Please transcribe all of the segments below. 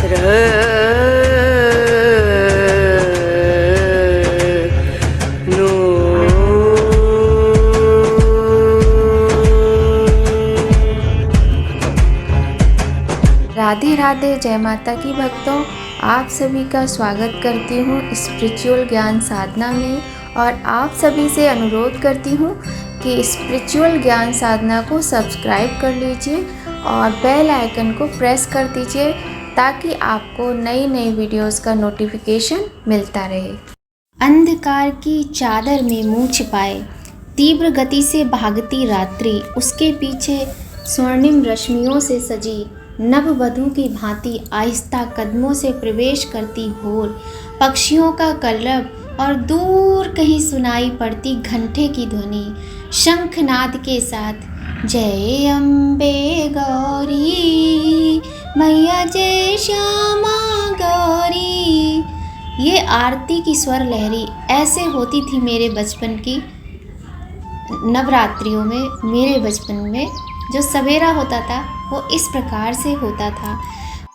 राधे राधे, जय माता की भक्तों। आप सभी का स्वागत करती हूँ स्पिरिचुअल ज्ञान साधना में, और आप सभी से अनुरोध करती हूँ कि स्पिरिचुअल ज्ञान साधना को सब्सक्राइब कर लीजिए और बेल आइकन को प्रेस कर दीजिए ताकि आपको नई नई वीडियोस का नोटिफिकेशन मिलता रहे। अंधकार की चादर में मुँह छिपाए तीव्र गति से भागती रात्रि, उसके पीछे स्वर्णिम रश्मियों से सजी नववधू की भांति आहिस्ता कदमों से प्रवेश करती होर, पक्षियों का कलरव और दूर कहीं सुनाई पड़ती घंटे की ध्वनि शंखनाद के साथ। जय अम्बे गौरी मैया, जय श्यामा गौरी। ये आरती की स्वर लहरी ऐसे होती थी मेरे बचपन की नवरात्रियों में। मेरे बचपन में जो सवेरा होता था वो इस प्रकार से होता था।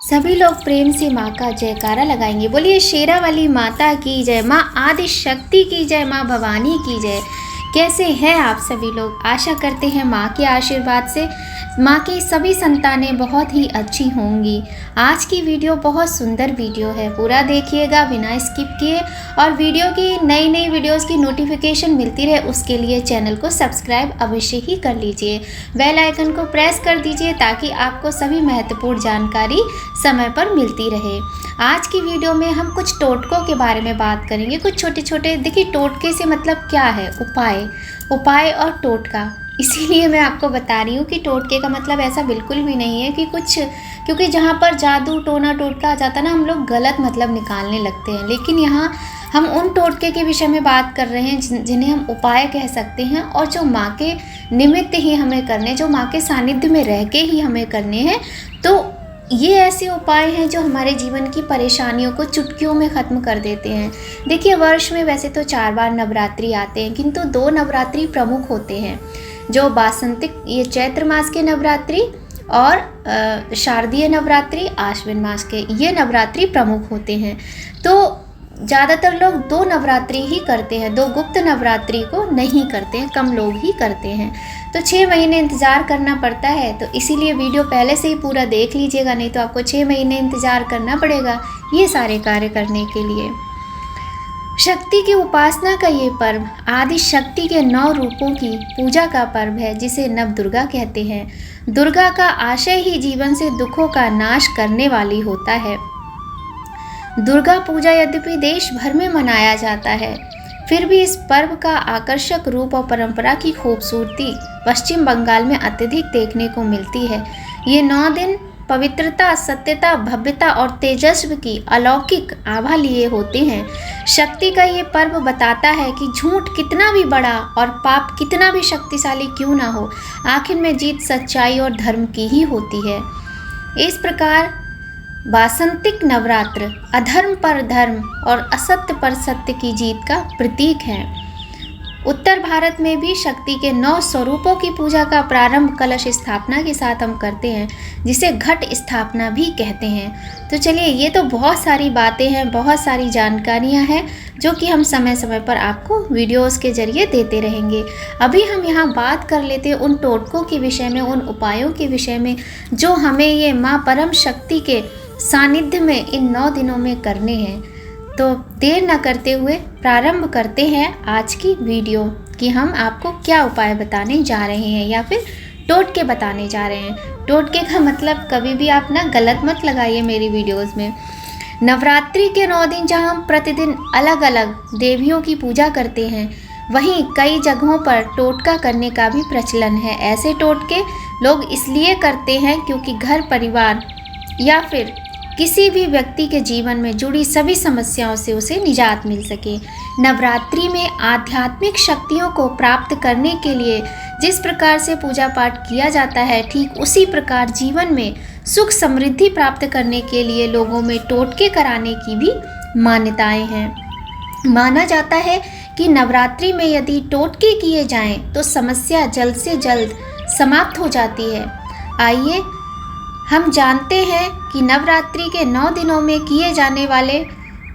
सभी लोग प्रेम से माँ का जयकारा लगाएंगे। बोलिए शेरा वाली माता की जय, माँ आदि शक्ति की जय, माँ भवानी की जय। कैसे हैं आप सभी लोग? आशा करते हैं माँ के आशीर्वाद से माँ की सभी संतानें बहुत ही अच्छी होंगी। आज की वीडियो बहुत सुंदर वीडियो है, पूरा देखिएगा बिना स्किप किए, और वीडियो की नई नई वीडियोस की नोटिफिकेशन मिलती रहे उसके लिए चैनल को सब्सक्राइब अवश्य ही कर लीजिए। बेल आइकन को प्रेस कर दीजिए ताकि आपको सभी महत्वपूर्ण जानकारी समय पर मिलती रहे। आज की वीडियो में हम कुछ टोटकों के बारे में बात करेंगे, कुछ छोटे छोटे। देखिए टोटके से मतलब क्या है? उपाय और टोटका। इसीलिए मैं आपको बता रही हूँ कि टोटके का मतलब ऐसा बिल्कुल भी नहीं है कि कुछ, क्योंकि जहाँ पर जादू टोना टोटका आ जाता है ना, हम लोग गलत मतलब निकालने लगते हैं। लेकिन यहाँ हम उन टोटके के विषय में बात कर रहे हैं जिन्हें हम उपाय कह सकते हैं, और जो माँ के निमित्त ही हमें करने, जो माँ के सानिध्य में रह के ही हमें करने हैं। तो ये ऐसे उपाय हैं जो हमारे जीवन की परेशानियों को चुटकियों में ख़त्म कर देते हैं। देखिए वर्ष में वैसे तो 4 बार नवरात्रि आते हैं, किंतु 2 नवरात्रि प्रमुख होते हैं, जो वासंतिक ये चैत्र मास के नवरात्रि और शारदीय नवरात्रि आश्विन मास के, ये नवरात्रि प्रमुख होते हैं। तो ज़्यादातर लोग 2 नवरात्रि ही करते हैं, 2 गुप्त नवरात्रि को नहीं करते हैं, कम लोग ही करते हैं। तो 6 महीने इंतज़ार करना पड़ता है, तो इसीलिए वीडियो पहले से ही पूरा देख लीजिएगा, नहीं तो आपको 6 महीने इंतज़ार करना पड़ेगा ये सारे कार्य करने के लिए। शक्ति की उपासना का ये पर्व आदि शक्ति के 9 रूपों की पूजा का पर्व है, जिसे नव दुर्गा कहते हैं। दुर्गा का आशय ही जीवन से दुखों का नाश करने वाली होता है। दुर्गा पूजा यद्यपि देश भर में मनाया जाता है, फिर भी इस पर्व का आकर्षक रूप और परंपरा की खूबसूरती पश्चिम बंगाल में अत्यधिक देखने को मिलती है। ये 9 दिन पवित्रता, सत्यता, भव्यता और तेजस्व की अलौकिक आभा लिए होते हैं। शक्ति का ये पर्व बताता है कि झूठ कितना भी बड़ा और पाप कितना भी शक्तिशाली क्यों ना हो, आखिर में जीत सच्चाई और धर्म की ही होती है। इस प्रकार वासंतिक नवरात्र अधर्म पर धर्म और असत्य पर सत्य की जीत का प्रतीक है। उत्तर भारत में भी शक्ति के 9 स्वरूपों की पूजा का प्रारंभ कलश स्थापना के साथ हम करते हैं, जिसे घट स्थापना भी कहते हैं। तो चलिए, ये तो बहुत सारी बातें हैं, बहुत सारी जानकारियां हैं जो कि हम समय समय पर आपको वीडियोस के जरिए देते रहेंगे। अभी हम यहाँ बात कर लेते हैं उन टोटकों के विषय में, उन उपायों के विषय में जो हमें ये माँ परम शक्ति के सानिध्य में इन 9 दिनों में करने हैं। तो देर न करते हुए प्रारंभ करते हैं आज की वीडियो कि हम आपको क्या उपाय बताने जा रहे हैं या फिर टोटके बताने जा रहे हैं। टोटके का मतलब कभी भी आप ना गलत मत लगाइए मेरी वीडियोस में। नवरात्रि के 9 दिन जहां हम प्रतिदिन अलग अलग देवियों की पूजा करते हैं, वहीं कई जगहों पर टोटका करने का भी प्रचलन है। ऐसे टोटके लोग इसलिए करते हैं क्योंकि घर परिवार या फिर किसी भी व्यक्ति के जीवन में जुड़ी सभी समस्याओं से उसे निजात मिल सके। नवरात्रि में आध्यात्मिक शक्तियों को प्राप्त करने के लिए जिस प्रकार से पूजा पाठ किया जाता है, ठीक उसी प्रकार जीवन में सुख समृद्धि प्राप्त करने के लिए लोगों में टोटके कराने की भी मान्यताएं हैं। माना जाता है कि नवरात्रि में यदि टोटके किए जाएं तो समस्या जल्द से जल्द समाप्त हो जाती है। आइए हम जानते हैं कि नवरात्रि के 9 दिनों में किए जाने वाले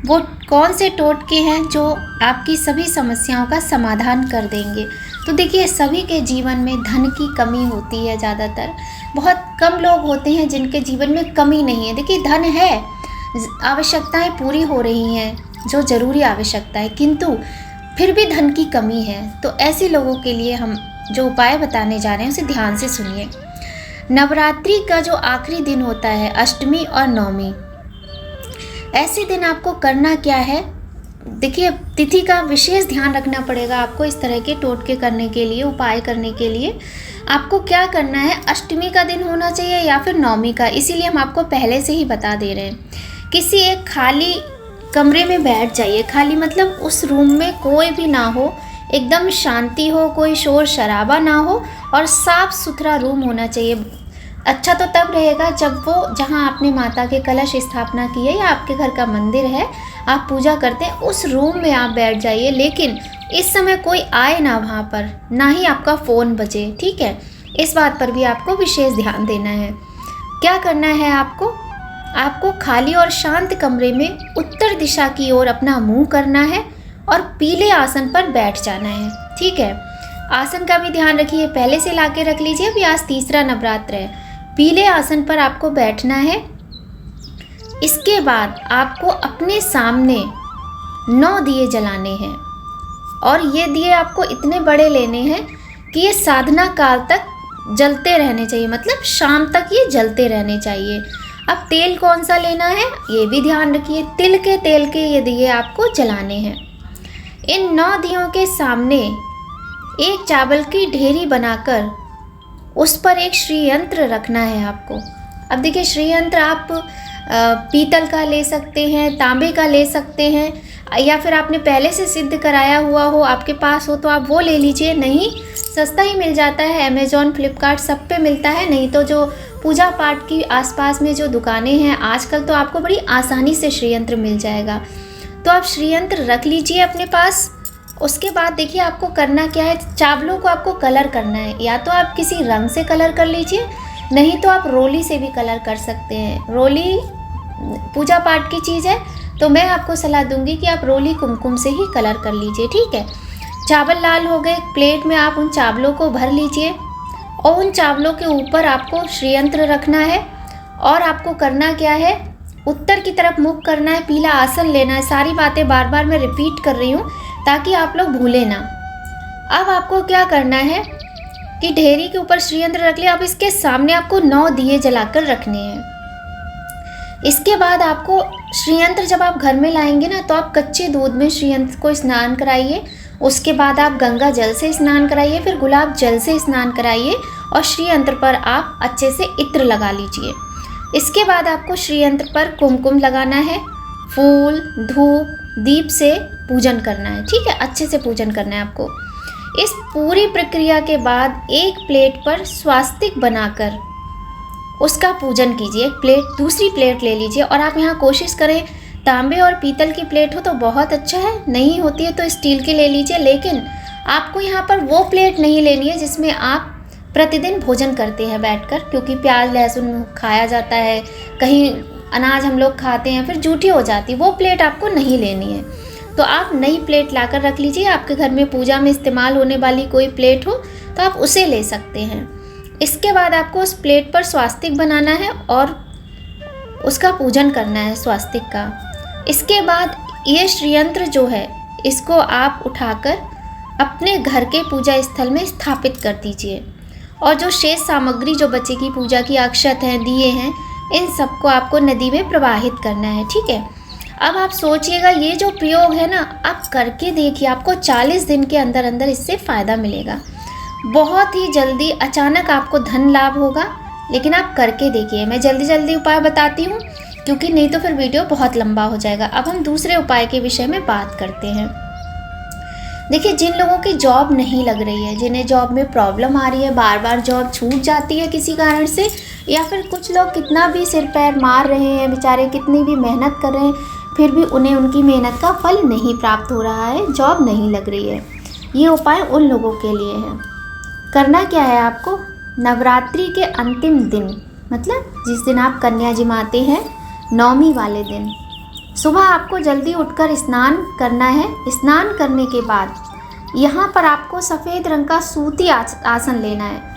वो कौन से टोटके हैं जो आपकी सभी समस्याओं का समाधान कर देंगे। तो देखिए, सभी के जीवन में धन की कमी होती है ज़्यादातर। बहुत कम लोग होते हैं जिनके जीवन में कमी नहीं है। देखिए, धन है, आवश्यकताएं पूरी हो रही हैं जो ज़रूरी आवश्यकता है, किंतु फिर भी धन की कमी है। तो ऐसे लोगों के लिए हम जो उपाय बताने जा रहे हैं उसे ध्यान से सुनिए। नवरात्रि का जो आखिरी दिन होता है, अष्टमी और नवमी, ऐसे दिन आपको करना क्या है। देखिए, तिथि का विशेष ध्यान रखना पड़ेगा आपको इस तरह के टोटके करने के लिए, उपाय करने के लिए। आपको क्या करना है, अष्टमी का दिन होना चाहिए या फिर नवमी का, इसीलिए हम आपको पहले से ही बता दे रहे हैं। किसी एक खाली कमरे में बैठ जाइए। खाली मतलब उस रूम में कोई भी ना हो, एकदम शांति हो, कोई शोर शराबा ना हो और साफ़ सुथरा रूम होना चाहिए। अच्छा तो तब रहेगा जब वो जहाँ आपने माता के कलश स्थापना की है या आपके घर का मंदिर है, आप पूजा करते हैं, उस रूम में आप बैठ जाइए। लेकिन इस समय कोई आए ना वहाँ पर, ना ही आपका फ़ोन बजे, ठीक है। इस बात पर भी आपको विशेष ध्यान देना है। क्या करना है आपको खाली और शांत कमरे में उत्तर दिशा की ओर अपना मुंह करना है और पीले आसन पर बैठ जाना है, ठीक है। आसन का भी ध्यान रखिए, पहले से ला के रख लीजिए। अभी आज तीसरा नवरात्र है। पीले आसन पर आपको बैठना है। इसके बाद आपको अपने सामने 9 दिए जलाने हैं और ये दिए आपको इतने बड़े लेने हैं कि ये साधना काल तक जलते रहने चाहिए, मतलब शाम तक ये जलते रहने चाहिए। अब तेल कौन सा लेना है ये भी ध्यान रखिए। तिल के तेल के ये दिए आपको जलाने हैं। इन 9 दियों के सामने एक चावल की ढेरी बनाकर उस पर एक श्री यंत्र रखना है आपको। अब देखिए, श्री यंत्र आप पीतल का ले सकते हैं, तांबे का ले सकते हैं, या फिर आपने पहले से सिद्ध कराया हुआ हो, आपके पास हो तो आप वो ले लीजिए। नहीं, सस्ता ही मिल जाता है, अमेज़ॉन, फ्लिपकार्ट सब पे मिलता है। नहीं तो जो पूजा पाठ की आसपास में जो दुकानें हैं आजकल, तो आपको बड़ी आसानी से श्री यंत्र मिल जाएगा। तो आप श्री यंत्र रख लीजिए अपने पास। उसके बाद देखिए, आपको करना क्या है, चावलों को आपको कलर करना है। या तो आप किसी रंग से कलर कर लीजिए, नहीं तो आप रोली से भी कलर कर सकते हैं। रोली पूजा पाठ की चीज़ है, तो मैं आपको सलाह दूंगी कि आप रोली कुमकुम से ही कलर कर लीजिए, ठीक है। चावल लाल हो गए, प्लेट में आप उन चावलों को भर लीजिए और उन चावलों के ऊपर आपको श्री यंत्र रखना है। और आपको करना क्या है, उत्तर की तरफ मुख करना है, पीला आसन लेना है। सारी बातें बार बार मैं रिपीट कर रही हूँ ताकि आप लोग भूलें ना। अब आपको क्या करना है कि ढेरी के ऊपर श्री यंत्र रख लिया। अब इसके सामने आपको 9 दिए जलाकर रखने हैं। इसके बाद आपको श्री यंत्र जब आप घर में लाएंगे ना, तो आप कच्चे दूध में श्री यंत्र को स्नान कराइए। उसके बाद आप गंगा जल से स्नान कराइए, फिर गुलाब जल से स्नान कराइए और श्री यंत्र पर आप अच्छे से इत्र लगा लीजिए। इसके बाद आपको श्री यंत्र पर कुमकुम लगाना है, फूल, धूप, दीप से पूजन करना है, ठीक है। अच्छे से पूजन करना है आपको। इस पूरी प्रक्रिया के बाद एक प्लेट पर स्वास्तिक बनाकर उसका पूजन कीजिए। एक प्लेट, दूसरी प्लेट ले लीजिए और आप यहाँ कोशिश करें तांबे और पीतल की प्लेट हो तो बहुत अच्छा है, नहीं होती है तो स्टील की ले लीजिए। लेकिन आपको यहाँ पर वो प्लेट नहीं लेनी है जिसमें आप प्रतिदिन भोजन करते हैं बैठकर, क्योंकि प्याज लहसुन खाया जाता है, कहीं अनाज हम लोग खाते हैं, फिर जूठी हो जाती है। वो प्लेट आपको नहीं लेनी है। तो आप नई प्लेट लाकर रख लीजिए। आपके घर में पूजा में इस्तेमाल होने वाली कोई प्लेट हो तो आप उसे ले सकते हैं। इसके बाद आपको उस प्लेट पर स्वास्तिक बनाना है और उसका पूजन करना है स्वास्तिक का। इसके बाद ये श्री यंत्र जो है, इसको आप उठाकर अपने घर के पूजा स्थल में स्थापित कर दीजिए। और जो शेष सामग्री जो बचेगी, पूजा की अक्षत हैं, दिए हैं, इन सबको आपको नदी में प्रवाहित करना है, ठीक है। अब आप सोचिएगा, ये जो प्रयोग है ना, आप करके देखिए, आपको 40 दिन के अंदर अंदर इससे फ़ायदा मिलेगा। बहुत ही जल्दी अचानक आपको धन लाभ होगा, लेकिन आप करके देखिए। मैं जल्दी जल्दी उपाय बताती हूँ क्योंकि नहीं तो फिर वीडियो बहुत लंबा हो जाएगा। अब हम दूसरे उपाय के विषय में बात करते हैं। देखिए, जिन लोगों की जॉब नहीं लग रही है, जिन्हें जॉब में प्रॉब्लम आ रही है, बार बार जॉब छूट जाती है किसी कारण से, या फिर कुछ लोग कितना भी सिर पैर मार रहे हैं बेचारे, कितनी भी मेहनत कर रहे हैं, फिर भी उन्हें उनकी मेहनत का फल नहीं प्राप्त हो रहा है, जॉब नहीं लग रही है। ये उपाय उन लोगों के लिए है। करना क्या है आपको, नवरात्रि के अंतिम दिन मतलब जिस दिन आप कन्या जिमाते हैं, नौमी वाले दिन सुबह आपको जल्दी उठकर स्नान करना है। स्नान करने के बाद यहाँ पर आपको सफ़ेद रंग का सूती आसन लेना है।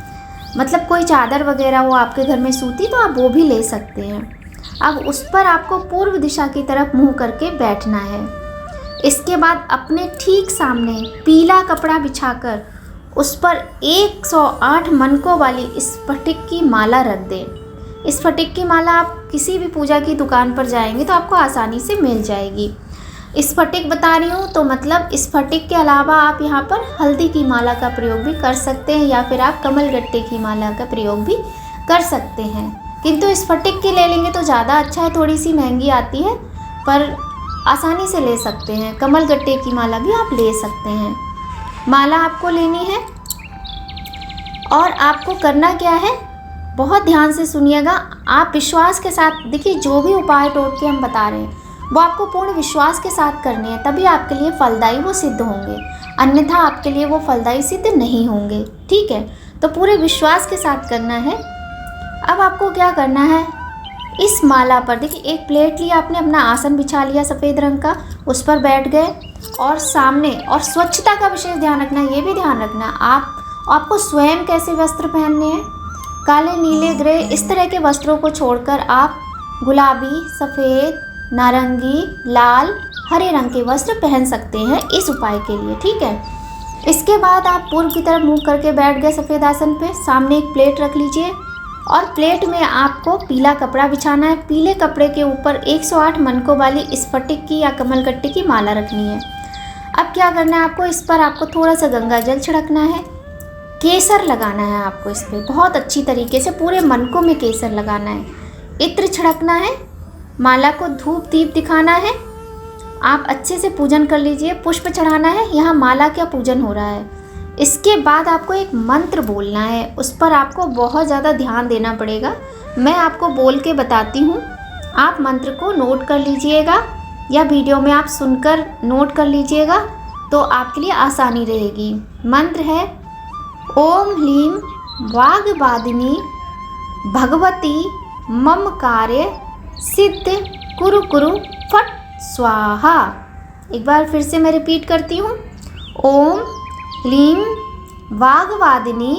मतलब कोई चादर वगैरह हो आपके घर में सूती तो आप वो भी ले सकते हैं। अब उस पर आपको पूर्व दिशा की तरफ मुंह करके बैठना है। इसके बाद अपने ठीक सामने पीला कपड़ा बिछाकर उस पर 108 मनकों वाली स्फटिक की माला रख दें। स्फटिक की माला आप किसी भी पूजा की दुकान पर जाएंगे तो आपको आसानी से मिल जाएगी। स्फटिक बता रही हूँ तो मतलब स्फटिक के अलावा आप यहाँ पर हल्दी की माला का प्रयोग भी कर सकते हैं या फिर आप कमलगट्टे की माला का प्रयोग भी कर सकते हैं। किंतु स्फटिक की ले लेंगे तो ज़्यादा अच्छा है, थोड़ी सी महंगी आती है पर आसानी से ले सकते हैं। कमलगट्टे की माला भी आप ले सकते हैं। माला आपको लेनी है और आपको करना क्या है, बहुत ध्यान से सुनिएगा। आप विश्वास के साथ देखिए, जो भी उपाय टोटके हम बता रहे हैं वो आपको पूर्ण विश्वास के साथ करने हैं, तभी आपके लिए फलदायी वो सिद्ध होंगे, अन्यथा आपके लिए वो फलदायी सिद्ध नहीं होंगे। ठीक है, तो पूरे विश्वास के साथ करना है। अब आपको क्या करना है, इस माला पर देखिए एक प्लेट लिया आपने, अपना आसन बिछा लिया सफ़ेद रंग का, उस पर बैठ गए और सामने, और स्वच्छता का विशेष ध्यान रखना, ये भी ध्यान रखना आपको स्वयं कैसे वस्त्र पहनने हैं। काले, नीले, ग्रे इस तरह के वस्त्रों को छोड़कर आप गुलाबी, सफ़ेद, नारंगी, लाल, हरे रंग के वस्त्र पहन सकते हैं इस उपाय के लिए। ठीक है, इसके बाद आप पूर्व की तरफ मुँह करके बैठ गए सफ़ेद आसन पे। सामने एक प्लेट रख लीजिए और प्लेट में आपको पीला कपड़ा बिछाना है। पीले कपड़े के ऊपर 108 मनकों वाली स्फटिक की या कमलगट्टे की माला रखनी है। अब क्या करना है आपको, इस पर आपको थोड़ा सा गंगा जल छिड़कना है, केसर लगाना है आपको इस पर बहुत अच्छी तरीके से, पूरे मनकों में केसर लगाना है, इत्र छिड़कना है, माला को धूप दीप दिखाना है। आप अच्छे से पूजन कर लीजिए, पुष्प चढ़ाना है। यहाँ माला का पूजन हो रहा है। इसके बाद आपको एक मंत्र बोलना है, उस पर आपको बहुत ज़्यादा ध्यान देना पड़ेगा। मैं आपको बोल के बताती हूँ, आप मंत्र को नोट कर लीजिएगा या वीडियो में आप सुनकर नोट कर लीजिएगा तो आपके लिए आसानी रहेगी। मंत्र है ओम ह्लीं वाग्वादिनी भगवती मम कार्य सिद्ध कुरु कुरु फट स्वाहा। एक बार फिर से मैं रिपीट करती हूँ, ओम ह्लीं वाग्वादिनी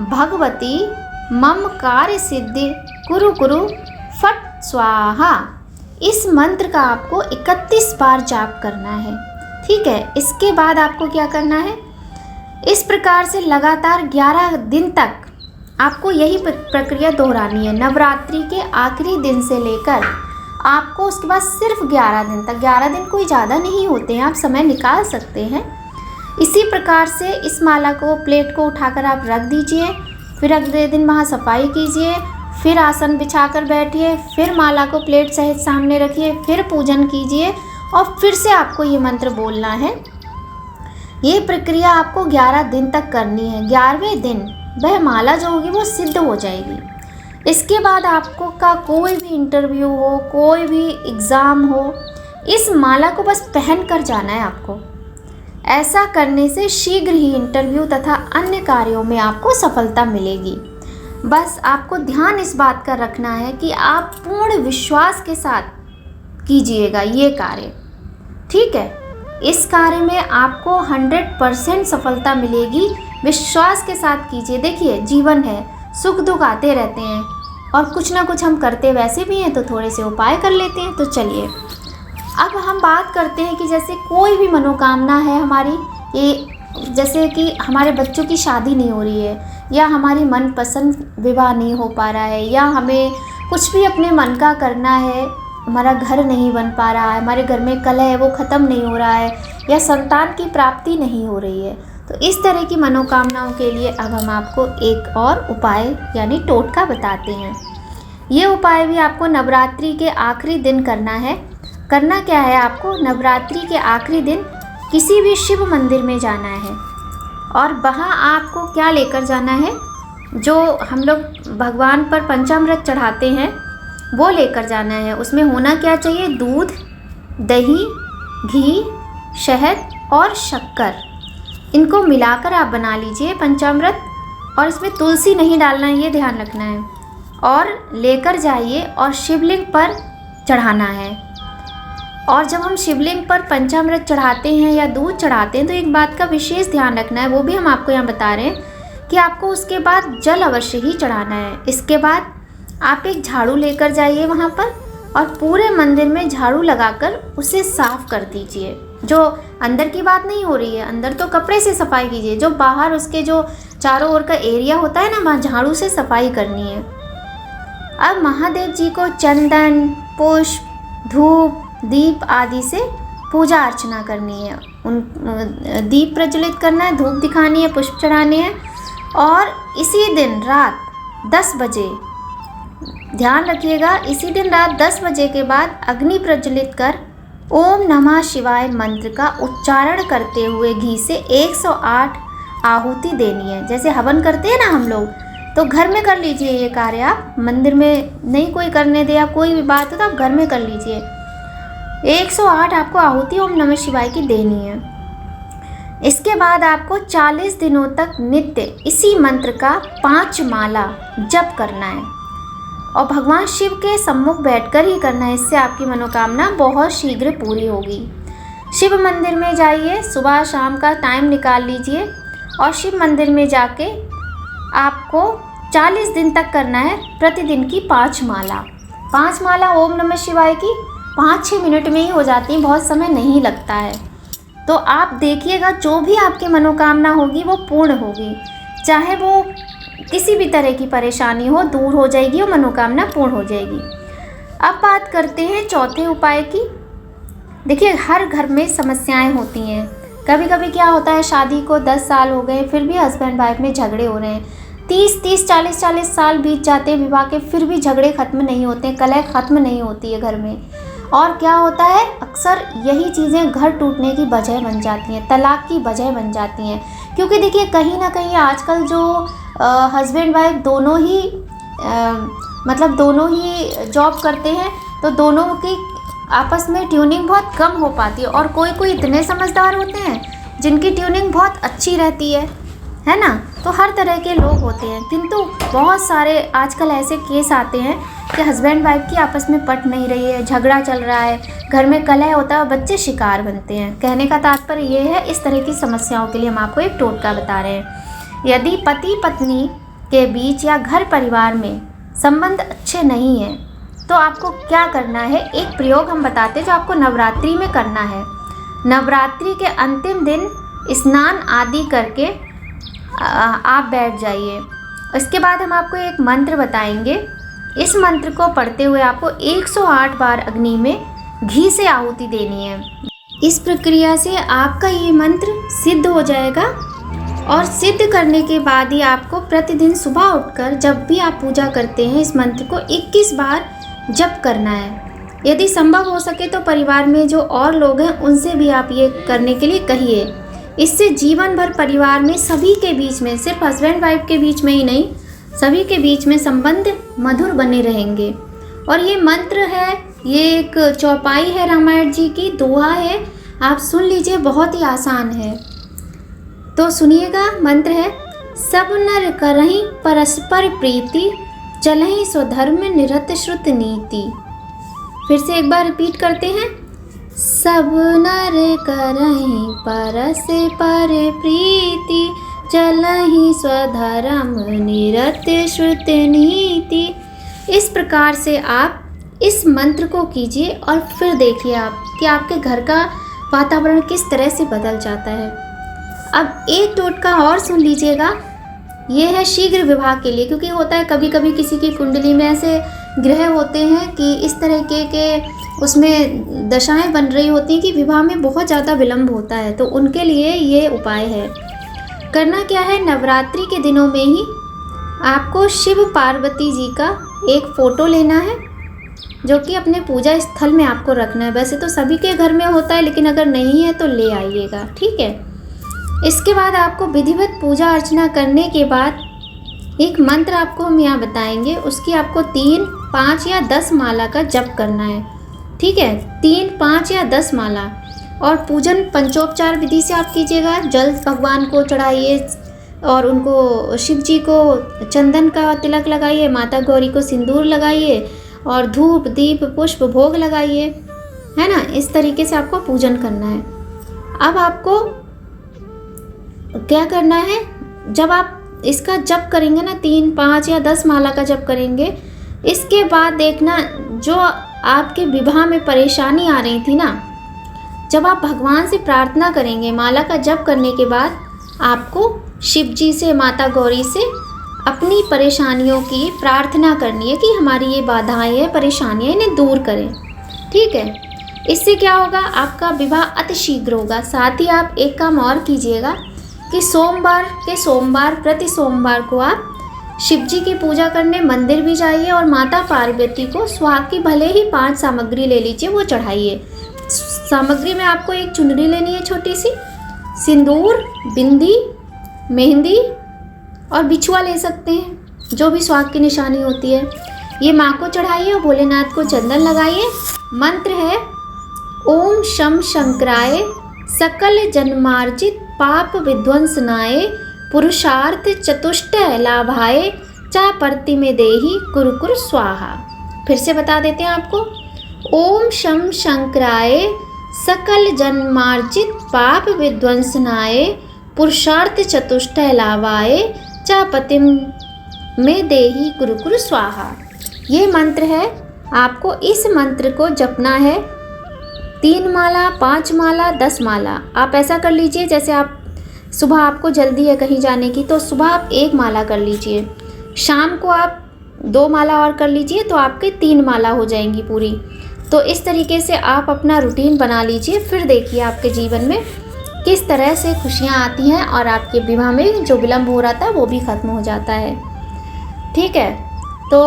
भगवती मम कार्य सिद्धि कुरु कुरु फट स्वाहा। इस मंत्र का आपको 31 बार जाप करना है। ठीक है, इसके बाद आपको क्या करना है, इस प्रकार से लगातार 11 दिन तक आपको यही प्रक्रिया दोहरानी है। नवरात्रि के आखिरी दिन से लेकर आपको उसके बाद सिर्फ 11 दिन तक, 11 दिन कोई ज़्यादा नहीं होते हैं, आप समय निकाल सकते हैं। इसी प्रकार से इस माला को, प्लेट को उठाकर आप रख दीजिए। फिर अगले दिन वहाँ सफाई कीजिए, फिर आसन बिछाकर बैठिए, फिर माला को प्लेट सहित सामने रखिए, फिर पूजन कीजिए और फिर से आपको ये मंत्र बोलना है। ये प्रक्रिया आपको 11 दिन तक करनी है। 11वें दिन वह माला जो होगी वो सिद्ध हो जाएगी। इसके बाद आपको का कोई भी इंटरव्यू हो, कोई भी एग्ज़ाम हो, इस माला को बस पहन कर जाना है आपको। ऐसा करने से शीघ्र ही इंटरव्यू तथा अन्य कार्यों में आपको सफलता मिलेगी। बस आपको ध्यान इस बात का रखना है कि आप पूर्ण विश्वास के साथ कीजिएगा ये कार्य। ठीक है, इस कार्य में आपको 100% सफलता मिलेगी। विश्वास के साथ कीजिए। देखिए, जीवन है, सुख दुख आते रहते हैं और कुछ ना कुछ हम करते वैसे भी हैं तो थोड़े से उपाय कर लेते हैं। तो चलिए अब हम बात करते हैं कि जैसे कोई भी मनोकामना है हमारी, ये जैसे कि हमारे बच्चों की शादी नहीं हो रही है या हमारी मनपसंद विवाह नहीं हो पा रहा है या हमें कुछ भी अपने मन का करना है, हमारा घर नहीं बन पा रहा है, हमारे घर में कलह है वो ख़त्म नहीं हो रहा है या संतान की प्राप्ति नहीं हो रही है, तो इस तरह की मनोकामनाओं के लिए अब हम आपको एक और उपाय यानी टोटका बताते हैं। ये उपाय भी आपको नवरात्रि के आखिरी दिन करना है। करना क्या है, आपको नवरात्रि के आखिरी दिन किसी भी शिव मंदिर में जाना है और वहाँ आपको क्या लेकर जाना है, जो हम लोग भगवान पर पंचामृत चढ़ाते हैं वो लेकर जाना है। उसमें होना क्या चाहिए, दूध, दही, घी, शहद और शक्कर, इनको मिलाकर आप बना लीजिए पंचामृत। और इसमें तुलसी नहीं डालना है, ये ध्यान रखना है। और लेकर जाइए और शिवलिंग पर चढ़ाना है। और जब हम शिवलिंग पर पंचामृत चढ़ाते हैं या दूध चढ़ाते हैं तो एक बात का विशेष ध्यान रखना है, वो भी हम आपको यहाँ बता रहे हैं कि आपको उसके बाद जल अवश्य ही चढ़ाना है। इसके बाद आप एक झाड़ू लेकर जाइए वहाँ पर और पूरे मंदिर में झाड़ू लगाकर उसे साफ कर दीजिए। जो अंदर की बात नहीं हो रही है, अंदर तो कपड़े से सफाई कीजिए, जो बाहर उसके जो चारों ओर का एरिया होता है ना, वहाँ झाड़ू से सफाई करनी है। अब महादेव जी को चंदन, पुष्प, धूप, दीप आदि से पूजा अर्चना करनी है। उन दीप प्रज्वलित करना है, धूप दिखानी है, पुष्प चढ़ाने हैं। और इसी दिन रात 10 बजे, ध्यान रखिएगा, इसी दिन रात 10 बजे के बाद अग्नि प्रज्वलित कर ओम नमः शिवाय मंत्र का उच्चारण करते हुए घी से 108 आहुति देनी है। जैसे हवन करते हैं ना हम लोग, तो घर में कर लीजिए ये कार्य। आप मंदिर में नहीं कोई करने दे, आप कोई भी बात हो तो आप घर में कर लीजिए। 108 आपको आहुति ओम नमः शिवाय की देनी है। इसके बाद आपको 40 दिनों तक नित्य इसी मंत्र का 5 माला जप करना है और भगवान शिव के सम्मुख बैठकर ही करना है। इससे आपकी मनोकामना बहुत शीघ्र पूरी होगी। शिव मंदिर में जाइए, सुबह शाम का टाइम निकाल लीजिए और शिव मंदिर में जाके आपको 40 दिन तक करना है प्रतिदिन की 5 माला। 5 माला ओम नमः शिवाय की 5-6 मिनट में ही हो जाती हैं, बहुत समय नहीं लगता है। तो आप देखिएगा, जो भी आपकी मनोकामना होगी वो पूर्ण होगी, चाहे वो किसी भी तरह की परेशानी हो, दूर हो जाएगी और मनोकामना पूर्ण हो जाएगी। अब बात करते हैं चौथे उपाय की। देखिए, हर घर में समस्याएं होती हैं। कभी कभी क्या होता है, शादी को 10 साल हो गए फिर भी हस्बैंड वाइफ में झगड़े हो रहे हैं। 30-30, 40-40 साल बीत जाते हैं विवाह के, फिर भी झगड़े ख़त्म नहीं होते, कलह ख़त्म नहीं होती है घर में। और क्या होता है, अक्सर यही चीज़ें घर टूटने की वजह बन जाती हैं, तलाक की वजह बन जाती हैं। क्योंकि देखिए, कहीं ना कहीं आजकल जो हस्बैंड वाइफ दोनों ही जॉब करते हैं, तो दोनों की आपस में ट्यूनिंग बहुत कम हो पाती है। और कोई कोई इतने समझदार होते हैं जिनकी ट्यूनिंग बहुत अच्छी रहती है ना। तो हर तरह के लोग होते हैं, किंतु बहुत सारे आजकल ऐसे केस आते हैं कि हस्बैंड वाइफ की आपस में पट नहीं रही है, झगड़ा चल रहा है, घर में कलह होता है और बच्चे शिकार बनते हैं। कहने का तात्पर्य ये है, इस तरह की समस्याओं के लिए हम आपको एक टोटका बता रहे हैं। यदि पति पत्नी के बीच या घर परिवार में संबंध अच्छे नहीं हैं, तो आपको क्या करना है, एक प्रयोग हम बताते हैं जो आपको नवरात्रि में करना है। नवरात्रि के अंतिम दिन स्नान आदि करके आप बैठ जाइए। इसके बाद हम आपको एक मंत्र बताएंगे। इस मंत्र को पढ़ते हुए आपको 108 बार अग्नि में घी से आहुति देनी है। इस प्रक्रिया से आपका ये मंत्र सिद्ध हो जाएगा और सिद्ध करने के बाद ही आपको प्रतिदिन सुबह उठकर जब भी आप पूजा करते हैं, इस मंत्र को 21 बार जप करना है। यदि संभव हो सके तो परिवार में जो और लोग हैं उनसे भी आप ये करने के लिए कहिए। इससे जीवन भर परिवार में सभी के बीच में, सिर्फ हस्बैंड वाइफ के बीच में ही नहीं, सभी के बीच में संबंध मधुर बने रहेंगे। और ये मंत्र है, ये एक चौपाई है रामायण जी की, दोहा है, आप सुन लीजिए, बहुत ही आसान है। तो सुनिएगा, मंत्र है, सब नर करहीं परस्पर प्रीति, चलहीं स्वधर्म निरत श्रुत नीति। फिर से एक बार रिपीट करते हैं, सब नर करहीं परस्पर प्रीति, चलहीं स्वधर्म निरत श्रुत नीति। इस प्रकार से आप इस मंत्र को कीजिए और फिर देखिए आप कि आपके घर का वातावरण किस तरह से बदल जाता है। अब एक टोटका और सुन लीजिएगा, ये है शीघ्र विवाह के लिए। क्योंकि होता है कभी कभी किसी की कुंडली में ऐसे ग्रह होते हैं कि इस तरह के उसमें दशाएं बन रही होती हैं कि विवाह में बहुत ज़्यादा विलम्ब होता है। तो उनके लिए ये उपाय है। करना क्या है, नवरात्रि के दिनों में ही आपको शिव पार्वती जी का एक फ़ोटो लेना है, जो कि अपने पूजा स्थल में आपको रखना है। वैसे तो सभी के घर में होता है, लेकिन अगर नहीं है तो ले आइएगा, ठीक है। इसके बाद आपको विधिवत पूजा अर्चना करने के बाद एक मंत्र आपको हम यहाँ बताएंगे, उसकी आपको 3, 5 या 10 माला का जप करना है, ठीक है। 3, 5 या 10 माला। और पूजन पंचोपचार विधि से आप कीजिएगा। जल भगवान को चढ़ाइए और उनको शिव जी को चंदन का तिलक लगाइए, माता गौरी को सिंदूर लगाइए और धूप दीप पुष्प भोग लगाइए, है ना। इस तरीके से आपको पूजन करना है। अब आपको क्या करना है, जब आप इसका जप करेंगे ना 3, 5 या 10 माला का जप करेंगे, इसके बाद देखना जो आपके विवाह में परेशानी आ रही थी ना, जब आप भगवान से प्रार्थना करेंगे माला का जप करने के बाद, आपको शिव जी से, माता गौरी से अपनी परेशानियों की प्रार्थना करनी है कि हमारी ये बाधाएं हैं, परेशानियां, इन्हें दूर करें। ठीक है, इससे क्या होगा, आपका विवाह अति शीघ्र होगा। साथ ही आप एक काम और कीजिएगा कि सोमवार प्रति सोमवार को आप शिव जी की पूजा करने मंदिर भी जाइए और माता पार्वती को सुहाग की भले ही 5 सामग्री ले लीजिए, वो चढ़ाइए। सामग्री में आपको एक चुनरी लेनी है छोटी सी, सिंदूर, बिंदी, मेहंदी और बिछुआ ले सकते हैं, जो भी सुहाग की निशानी होती है। ये माँ को चढ़ाइए और भोलेनाथ को चंदन लगाइए। मंत्र है ओम शम शंकराय सकल जन्मार्जित पाप विध्वंसनाय पुरुषार्थ चतुष्टय लाभाय चा परति में देही कुरकुर स्वाहा। फिर से बता देते हैं आपको, ओम शम शंकराय सकल जन्मार्जित पाप विध्वंसनाय पुरुषार्थ चतुष्टय लाभाय चा पति में देही कुरकुर स्वाहा। ये मंत्र है, आपको इस मंत्र को जपना है 3 माला, 5 माला, 10 माला। आप ऐसा कर लीजिए, जैसे आप सुबह आपको जल्दी है कहीं जाने की, तो सुबह आप 1 माला कर लीजिए, शाम को आप 2 माला और कर लीजिए, तो आपके 3 माला हो जाएंगी पूरी। तो इस तरीके से आप अपना रूटीन बना लीजिए, फिर देखिए आपके जीवन में किस तरह से खुशियाँ आती हैं और आपके विवाह में जो विलम्ब हो रहा था वो भी ख़त्म हो जाता है। ठीक है, तो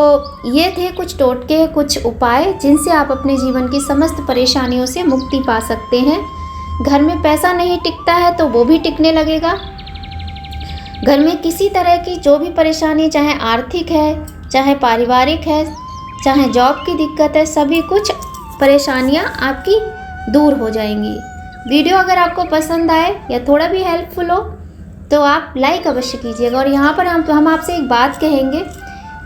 ये थे कुछ टोटके, कुछ उपाय जिनसे आप अपने जीवन की समस्त परेशानियों से मुक्ति पा सकते हैं। घर में पैसा नहीं टिकता है तो वो भी टिकने लगेगा। घर में किसी तरह की जो भी परेशानी, चाहे आर्थिक है, चाहे पारिवारिक है, चाहे जॉब की दिक्कत है, सभी कुछ परेशानियां आपकी दूर हो जाएंगी। वीडियो अगर आपको पसंद आए या थोड़ा भी हेल्पफुल हो तो आप लाइक अवश्य कीजिएगा। और यहाँ पर हम आपसे एक बात कहेंगे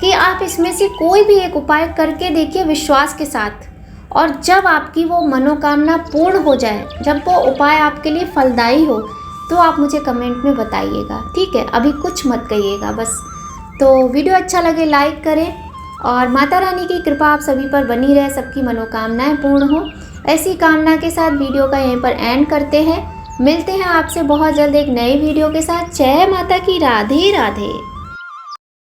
कि आप इसमें से कोई भी एक उपाय करके देखिए विश्वास के साथ, और जब आपकी वो मनोकामना पूर्ण हो जाए, जब वो उपाय आपके लिए फलदायी हो, तो आप मुझे कमेंट में बताइएगा। ठीक है, अभी कुछ मत कहिएगा बस। तो वीडियो अच्छा लगे लाइक करें और माता रानी की कृपा आप सभी पर बनी रहे, सबकी मनोकामनाएं पूर्ण हो। ऐसी कामना के साथ वीडियो का यहीं पर एंड करते हैं। मिलते हैं आपसे बहुत जल्द एक नई वीडियो के साथ। जय माता की, राधे राधे।